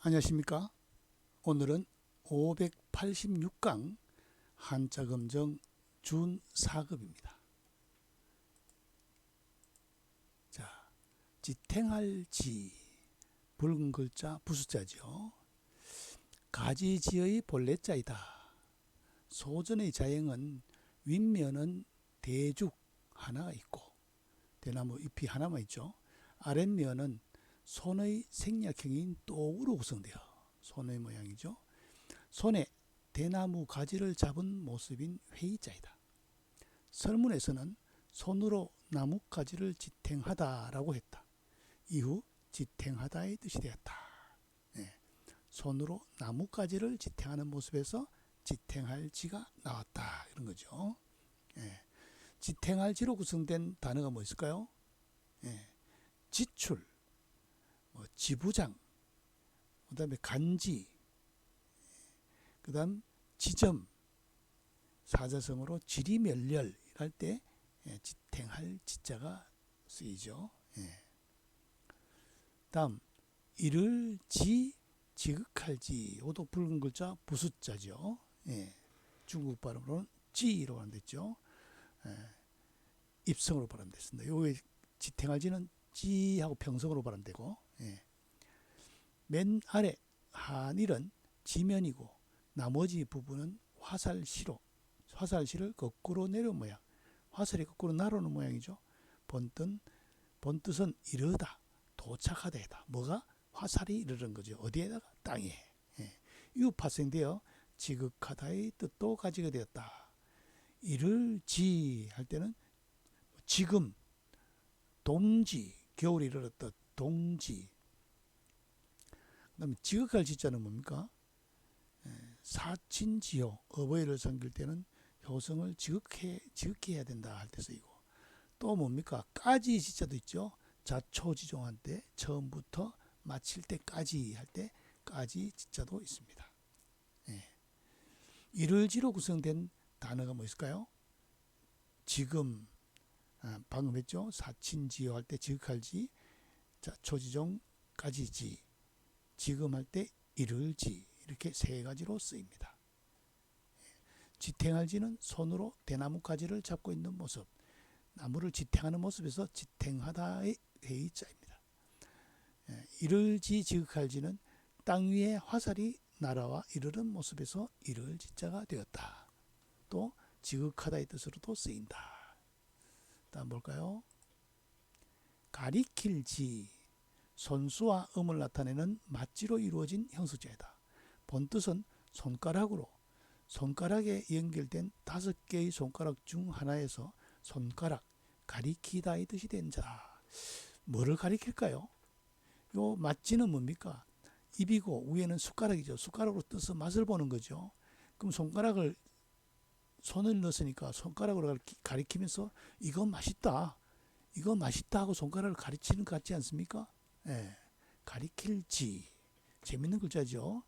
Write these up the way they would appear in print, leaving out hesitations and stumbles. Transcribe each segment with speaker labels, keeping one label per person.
Speaker 1: 안녕하십니까? 오늘은 586강 한자검정 준4급입니다. 자, 지탱할 지, 붉은 글자 부수자죠. 가지지의 본래자이다. 소전의 자형은 윗면은 대죽 하나가 있고 대나무 잎이 하나만 있죠. 아랫면은 손의 생략형인 똑으로 구성되어 손의 모양이죠. 손에 대나무 가지를 잡은 모습인 회의자이다. 설문에서는 손으로 나뭇가지를 지탱하다라고 했다. 이후 지탱하다의 뜻이 되었다. 손으로 나뭇가지를 지탱하는 모습에서 지탱할 지가 나왔다. 이런 거죠. 지탱할 지로 구성된 단어가 뭐 있을까요? 지출, 지부장, 그 다음에 간지, 그 다음 지점, 사자성어로 지리멸렬 할 때 지탱할 지자가 쓰이죠. 다음 이를 지, 지극할 지, 이것도 붉은 글자 부수자죠. 중국 발음으로는 지로 발음됐죠. 입성으로 발음됐습니다. 여기 지탱할 지는 지하고 평성으로 발음되고, 맨 아래 한일은 지면이고 나머지 부분은 화살시로, 화살시를 거꾸로 내려온 모양, 화살이 거꾸로 날아오는 모양이죠. 본뜻은 이르다, 도착하다이다. 뭐가? 화살이 이르는 거죠. 어디에다가? 땅에. 이후 파생되어 지극하다의 뜻도 가지게 되었다. 이를 지 할 때는 지금, 동지, 겨울이 이르렀다. 동지. 그 다음에 지극할 지자는 뭡니까? 사친지효, 어버이를 섬길 때는 효성을 지극히 해야 된다 할 때 쓰이고, 또 뭡니까? 까지 지자도 있죠. 자초지종할 때 처음부터 마칠 때까지 할 때 까지 지자도 있습니다. 이를지로 구성된 단어가 뭐 있을까요? 지금, 방금 했죠. 사친지효 할 때 지극할지, 자초지종까지지, 지금 할 때 이를지, 이렇게 세 가지로 쓰입니다. 지탱할지는 손으로 대나무 가지를 잡고 있는 모습, 나무를 지탱하는 모습에서 지탱하다의 회의자입니다. 이를지, 지극할지는 땅 위에 화살이 날아와 이르는 모습에서 이를지자가 되었다. 또 지극하다의 뜻으로도 쓰인다. 다음 볼까요? 가리킬지, 손수와 음을 나타내는 맞지로 이루어진 형수자이다. 본뜻은 손가락으로, 손가락에 연결된 5개의 손가락 중 하나에서 손가락, 가리키다의 뜻이 된 자. 뭐를 가리킬까요? 요 맞지는 뭡니까? 입이고 위에는 숟가락이죠. 숟가락으로 떠서 맛을 보는 거죠. 그럼 손가락을, 손을 넣었으니까 손가락으로 가리키면서 이거 맛있다, 이거 맛있다 하고 손가락을 가리치는 것 같지 않습니까? 가리킬지. 재밌는 글자죠.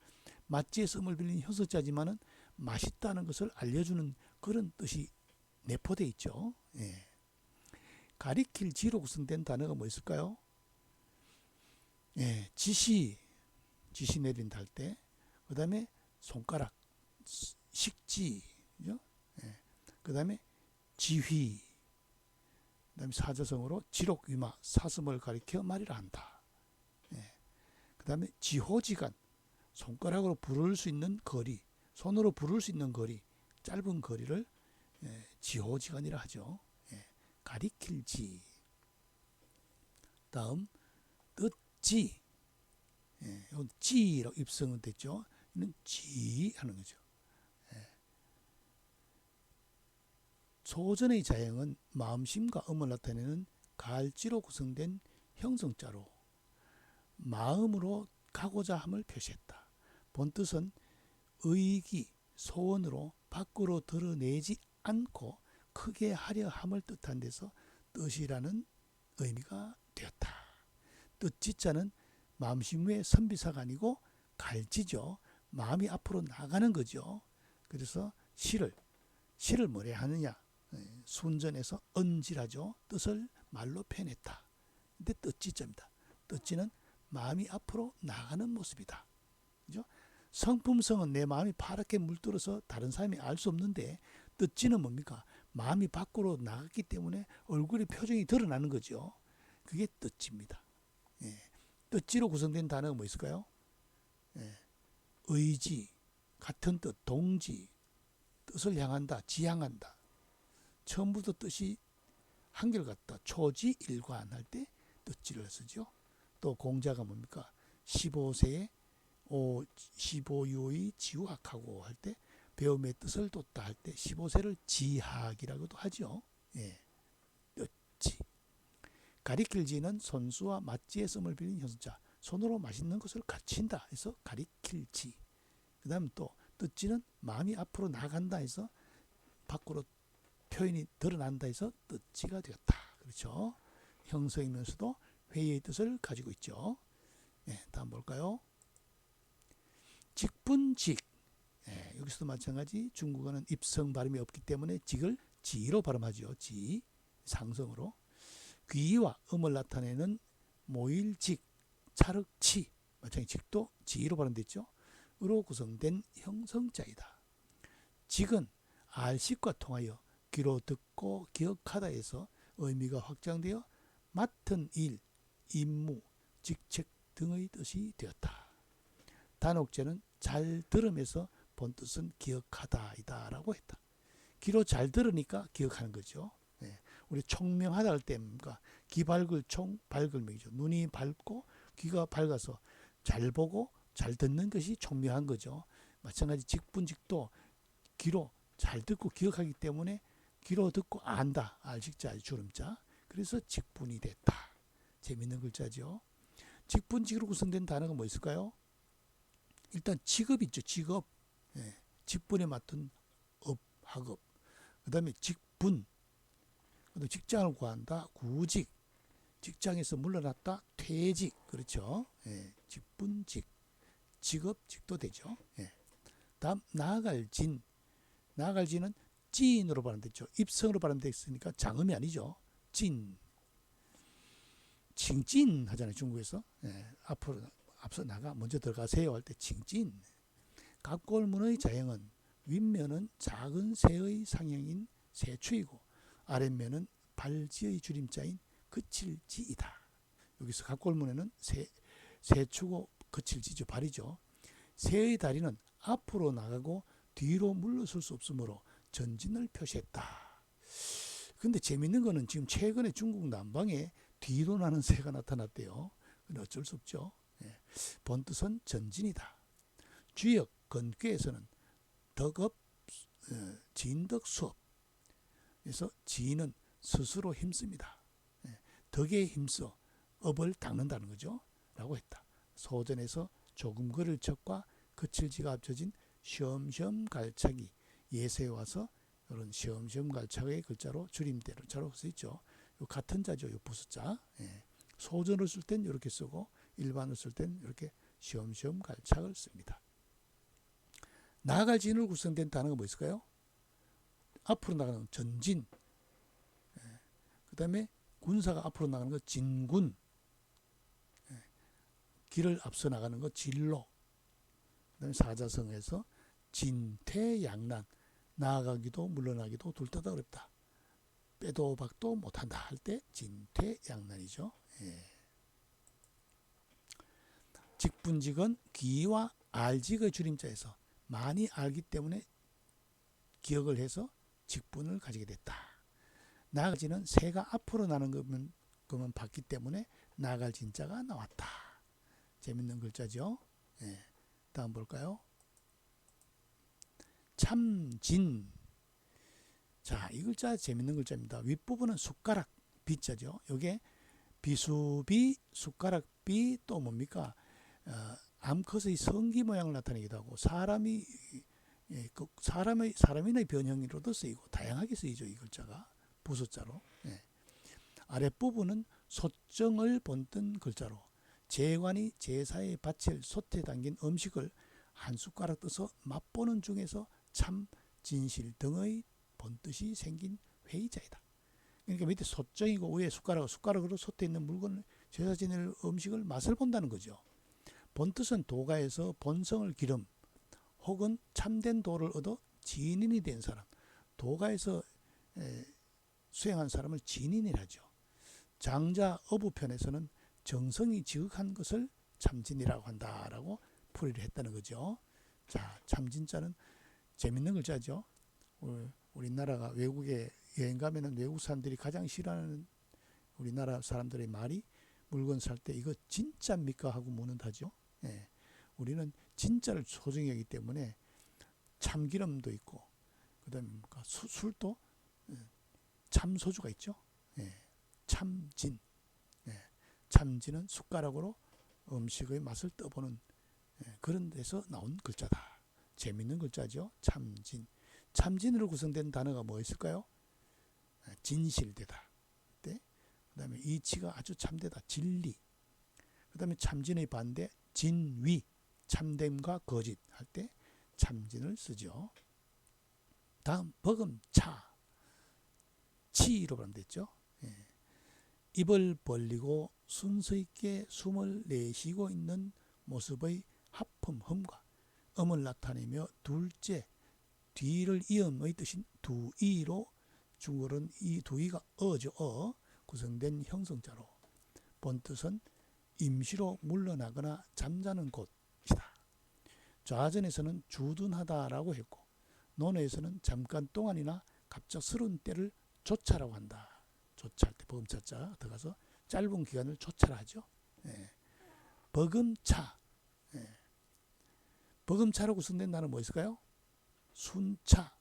Speaker 1: 맛지에서 음을 빌린 형수자지만은 맛있다는 것을 알려주는 그런 뜻이 내포되어 있죠. 가리킬지로 구성된 단어가 뭐 있을까요? 지시 내린다 할 때, 그 다음에 손가락, 식지, 그 다음에 지휘, 그 다음에 사자성어로 지록위마, 사슴을 가리켜 말이라 한다. 그 다음에 지호지간, 손가락으로 부를 수 있는 거리, 손으로 부를 수 있는 거리, 짧은 거리를 지호지간이라 하죠. 가리킬지. 다음 뜻지, 지라고 입성은 됐죠. 이는 지 하는 거죠. 소전의 자형은 마음심과 음을 나타내는 갈지로 구성된 형성자로 마음으로 가고자 함을 표시했다. 본뜻은 의기, 소원으로 밖으로 드러내지 않고 크게 하려 함을 뜻한 데서 뜻이라는 의미가 되었다. 뜻지자는 마음심 외에 선비사가 아니고 갈지죠. 마음이 앞으로 나가는 거죠. 그래서 시를 뭐래 하느냐? 순전해서 언질하죠. 뜻을 말로 표현했다. 근데 뜻지자입니다. 뜻지는 마음이 앞으로 나가는 모습이다. 그죠? 성품성은 내 마음이 파랗게 물들어서 다른 사람이 알 수 없는데, 뜻지는 뭡니까? 마음이 밖으로 나갔기 때문에 얼굴의 표정이 드러나는 거죠. 그게 뜻지입니다. 예. 뜻지로 구성된 단어가 뭐 있을까요? 예. 의지, 같은 뜻, 동지, 뜻을 향한다, 지향한다. 처음부터 뜻이 한결같다, 초지일관 할 때 뜻지를 쓰죠. 또 공자가 뭡니까? 15세에 15유의 지우학하고 할 때 배움의 뜻을 돋다 할 때 15세를 지학이라고도 하죠. 예. 뜻지. 가리킬 지는 손수와 맞지의 씀을 빌린 현수자. 손으로 맛있는 것을 가르친다 해서 가리킬 지. 그 다음 또 뜻지는 마음이 앞으로 나간다 해서 밖으로 표현이 드러난다 해서 뜻지가 되었다. 그렇죠. 형성이면서도 회의의 뜻을 가지고 있죠. 예, 다음 볼까요? 직분직. 예, 여기서도 마찬가지. 중국어는 입성 발음이 없기 때문에 직을 지로 발음하죠. 지, 상성으로. 귀와 음을 나타내는 모일직, 찰흑치. 마찬가지 직도 지로 발음됐죠. 으로 구성된 형성자이다. 직은 알식과 통하여 귀로 듣고 기억하다에서 의미가 확장되어 맡은 일, 임무, 직책 등의 뜻이 되었다. 단옥제는 잘 들음에서 본 뜻은 기억하다이다 라고 했다. 귀로 잘 들으니까 기억하는 거죠. 네. 우리 총명하다 할 때 뭔가 귀 밝을 총, 밝을 명이죠. 눈이 밝고 귀가 밝아서 잘 보고 잘 듣는 것이 총명한 거죠. 마찬가지 직분직도 귀로 잘 듣고 기억하기 때문에 귀로 듣고 안다. 알식자, 주름자. 그래서 직분이 됐다. 재밌는 글자죠. 직분직으로 구성된 단어가 뭐 있을까요? 일단 직업 있죠. 직업. 예. 직분에 맡은 업, 학업. 그 다음에 직분. 직장을 구한다. 구직. 직장에서 물러났다. 퇴직. 그렇죠. 예. 직분직. 직업직도 되죠. 예. 다음 나아갈 진. 나아갈 진은 찐으로 발음됐죠. 입성으로 발음됐으니까 장음이 아니죠. 찐. 칭찐 하잖아요. 중국에서. 예. 앞서 나가 먼저 들어가세요 할 때 칭찐. 갑골문의 자형은 윗면은 작은 새의 상형인 새추이고 아랫면은 발지의 줄임자인 그칠지이다. 여기서 갑골문에는 새추고 그칠지죠. 발이죠. 새의 다리는 앞으로 나가고 뒤로 물러설 수 없으므로 전진을 표시했다. 근데 재밌는 거는 지금 최근에 중국 남방에 뒤로 나는 새가 나타났대요. 근데 어쩔 수 없죠. 예. 본뜻은 전진이다. 주역 건괴에서는 덕업, 진덕 수업. 그래서 진은 스스로 힘씁니다. 예. 덕에 힘써 업을 닦는다는 거죠. 라고 했다. 소전에서 조금 걸을 척과 그칠지가 합쳐진 시험시험 갈착이 예세에 와서 이런 시험시험 갈착의 글자로 줄임대로 자로 쓰있죠. 같은 자죠. 요 부수자. 예. 소전을 쓸 땐 이렇게 쓰고 일반을 쓸 땐 이렇게 시험시험 갈착을 씁니다. 나아갈 진으로 구성된 단어가 뭐 있을까요? 앞으로 나가는 전진. 예. 그 다음에 군사가 앞으로 나가는 거 진군. 예. 길을 앞서 나가는 거 진로. 그 다음에 사자성에서 진퇴양난. 나아가기도 물러나기도 둘 다 어렵다. 빼도 박도 못한다 할 때 진퇴양난이죠. 예. 직분직은 귀와 알직의 줄임자에서 많이 알기 때문에 기억을 해서 직분을 가지게 됐다. 나아가지는 새가 앞으로 나는 것만 봤기 때문에 나아갈 진자가 나왔다. 재밌는 글자죠. 예. 다음 볼까요? 참진. 자, 이 글자 재밌는 글자입니다. 윗부분은 숟가락 비자죠. 이게 비수비, 숟가락비 또 뭡니까? 암컷의 성기 모양을 나타내기도 하고 사람이 사람인의 변형으로도 쓰이고 다양하게 쓰이죠. 이 글자가 부소자로. 예. 아랫부분은 솥정을 본뜬 글자로 제관이 제사에 바칠 솥에 담긴 음식을 한 숟가락 떠서 맛보는 중에서 참 진실 등의 본뜻이 생긴 회의자이다. 그러니까 밑에 솥정이고 위에 숟가락으로 솥에 있는 물건을 제사 지낼 음식을 맛을 본다는 거죠. 본뜻은 도가에서 본성을 기름 혹은 참된 도를 얻어 진인이 된 사람, 도가에서 수행한 사람을 진인이라죠. 장자 어부편에서는 정성이 지극한 것을 참진이라고 한다라고 풀이를 했다는 거죠. 자, 참진자는 재밌는 글자죠. 우리나라가 외국에 여행 가면은 외국 사람들이 가장 싫어하는 우리나라 사람들의 말이 물건 살 때 이거 진짜입니까 하고 묻는다죠. 예. 우리는 진짜를 소중히 하기 때문에 참기름도 있고 그다음에 술도 참소주가 있죠. 예. 참진. 예. 참진은 숟가락으로 음식의 맛을 떠보는 그런 데서 나온 글자다. 재밌는 글자죠. 참진. 참진으로 구성된 단어가 뭐 있을까요? 진실되다. 그 다음에 이치가 아주 참되다. 진리. 그 다음에 참진의 반대 진위. 참됨과 거짓 할 때 참진을 쓰죠. 다음 버금차. 치로 발음됐죠. 예. 입을 벌리고 순서 있게 숨을 내쉬고 있는 모습의 하품흠과 음을 나타내며 둘째 뒤를 이음의 뜻인 두이로 중국어는 이 두이가 어죠. 구성된 형성자로 본뜻은 임시로 물러나거나 잠자는 곳이다. 좌전에서는 주둔하다라고 했고 논어에서는 잠깐 동안이나 갑작스러운 때를 조차라고 한다. 조차할 때 버금차자 들어가서 짧은 기간을 조차라 하죠. 예. 버금차. 예. 버금차로 구성된 단어는 뭐 있을까요? 순차,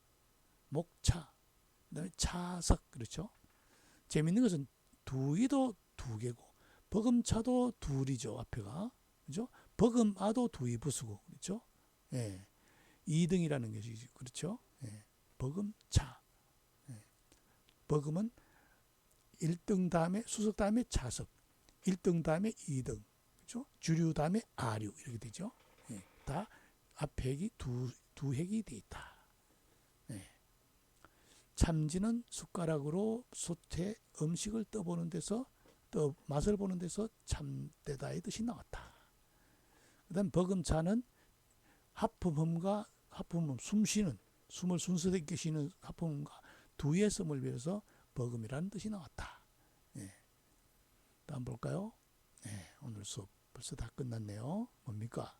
Speaker 1: 목차, 그다음에 차석. 그렇죠? 재밌는 것은 두이도 두 개고 버금차도 둘이죠. 앞에가. 그죠? 버금아도 두이 부수고. 그렇죠? 예. 2등이라는 것이죠. 그렇죠? 예. 버금차. 예. 버금은 1등 다음에 수석 다음에 차석, 1등 다음에 2등, 그렇죠? 주류 다음에 아류 이렇게 되죠. 예. 다 앞에 획이 두 획이 돼 있다. 예. 참진은 숟가락으로 솥에 음식을 떠보는 데서 맛을 보는 데서 참되다의 뜻이 나왔다. 그다음 버금차는 하품음과 숨 쉬는 숨을 순서있게 쉬는 하품음과 두의 섬을 빌어서 버금이라는 뜻이 나왔다. 예. 다음 볼까요? 예. 오늘 수업 벌써 다 끝났네요. 뭡니까?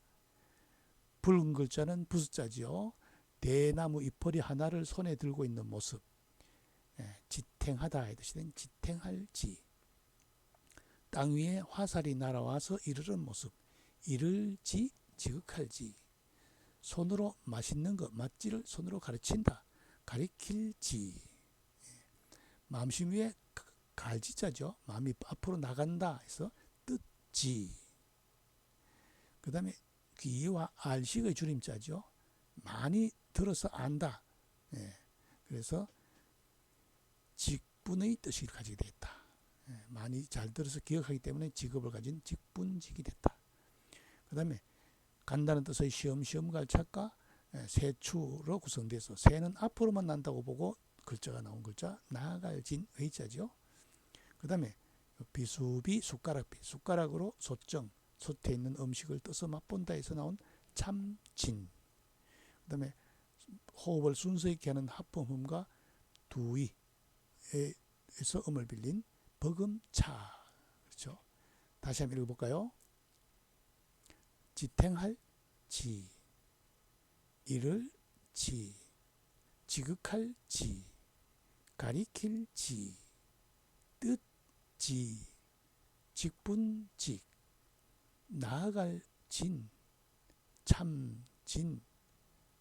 Speaker 1: 붉은 글자는 부숫자지요. 대나무 잎퍼리 하나를 손에 들고 있는 모습. 예. 지탱하다의 뜻이 된 지탱할지. 땅 위에 화살이 날아와서 이르는 모습. 이를지 지극할지. 손으로 맛있는 것 맛지를 손으로 가르친다. 가리킬지. 마음심 위에 갈지자죠. 마음이 앞으로 나간다 해서 뜻지. 그 다음에 귀와 알식의 줄임자죠. 많이 들어서 안다. 예. 그래서 직분의 뜻을 가지게 됐다. 예. 많이 잘 들어서 기억하기 때문에 직업을 가진 직분직이 됐다. 그 다음에 간다는 뜻의 시험시험 갈착과 세추로 구성돼서 새는 앞으로만 난다고 보고 글자가 나온 글자 나갈진 의자죠. 그 다음에 비수비 숟가락비 숟가락으로 솥정 솥에 있는 음식을 떠서 맛본다 해서 나온 참진. 그 다음에 호흡을 순서 있게 하는 하품음과 두이에서 음을 빌린 버금차. 그렇죠? 다시 한번 읽어볼까요? 지탱할 지, 이를 지, 지극할 지, 가리킬 지, 뜻 지, 직분 직, 나아갈 진, 참 진,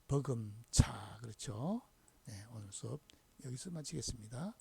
Speaker 1: 버금차. 그렇죠? 네, 오늘 수업 여기서 마치겠습니다.